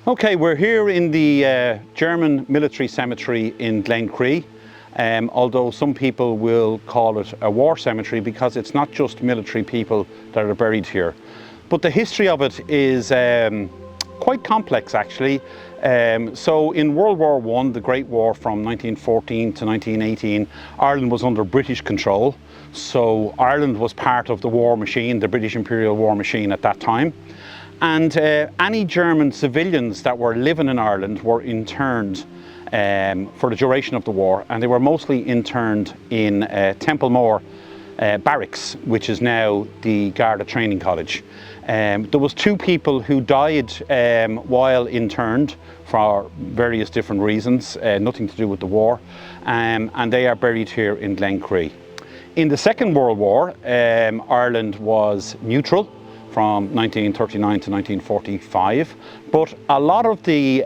Okay, we're here in the German military cemetery in Glencree, although some people will call it a war cemetery because it's not just military people that are buried here. But the history of it is quite complex actually. So in World War I, the Great War from 1914 to 1918, Ireland was under British control. So Ireland was part of the war machine, the British Imperial war machine at that time. And any German civilians that were living in Ireland were interned for the duration of the war, and they were mostly interned in Templemore Barracks, which is now the Garda Training College. There was 2 people who died while interned for various different reasons, nothing to do with the war, and they are buried here in Glencree. In the Second World War, Ireland was neutral from 1939 to 1945, but a lot of the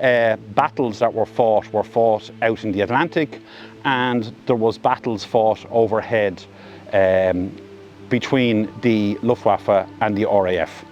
battles that were fought out in the Atlantic, and there was battles fought overhead between the Luftwaffe and the RAF.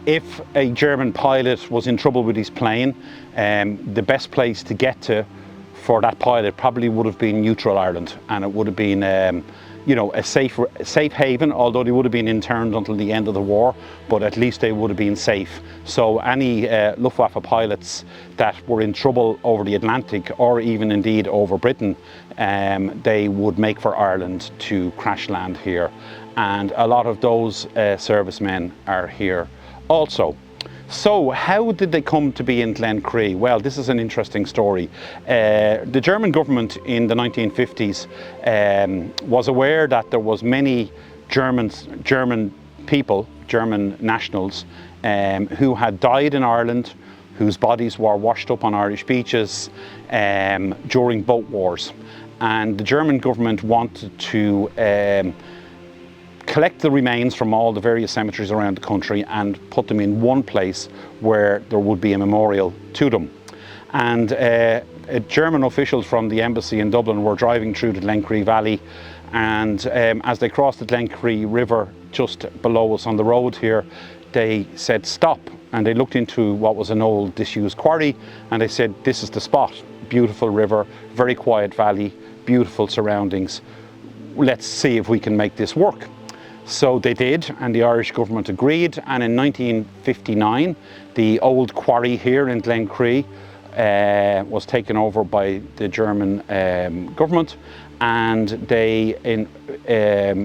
If a German pilot was in trouble with his plane, the best place to get to for that pilot probably would have been neutral Ireland, and it would have been you know, a safe haven, although they would have been interned until the end of the war, but at least they would have been safe. So any Luftwaffe pilots that were in trouble over the Atlantic, or even indeed over Britain, they would make for Ireland to crash land here. And a lot of those servicemen are here also. So how did they come to be in Glencree? Well, this is an interesting story. The German government in the 1950s was aware that there was many German people, German nationals, who had died in Ireland, whose bodies were washed up on Irish beaches during boat wars. And the German government wanted to collect the remains from all the various cemeteries around the country and put them in one place where there would be a memorial to them. And German officials from the embassy in Dublin were driving through the Glencree Valley, and as they crossed the Glencree River just below us on the road here, they said stop, and they looked into what was an old disused quarry, and they said this is the spot. Beautiful river, very quiet valley, beautiful surroundings. Let's see if we can make this work. So they did, and the Irish government agreed, and in 1959 the old quarry here in Glencree was taken over by the German government, and they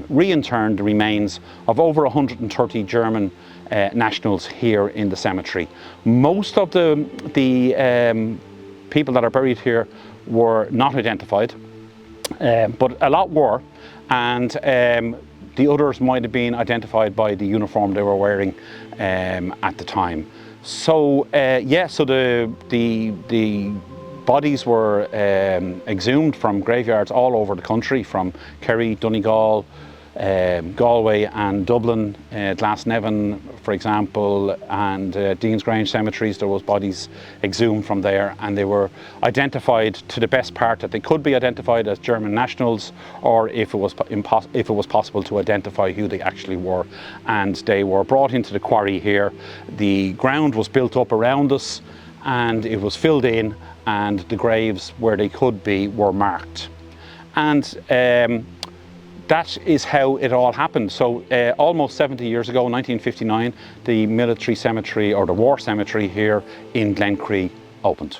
re-interned the remains of over 130 German nationals here in the cemetery. Most of the people that are buried here were not identified, but a lot were, and the others might have been identified by the uniform they were wearing at the time. So yeah, so the bodies were exhumed from graveyards all over the country, from Kerry, Donegal, Galway and Dublin, Glasnevin for example, and Dean's Grange cemeteries. There was bodies exhumed from there, and they were identified to the best part that they could be identified as German nationals, or if it was possible to identify who they actually were. And they were brought into the quarry here. The ground was built up around us, and it was filled in, and the graves where they could be were marked. And that is how it all happened. So almost 70 years ago, 1959, the military cemetery, or the war cemetery here in Glencree, opened.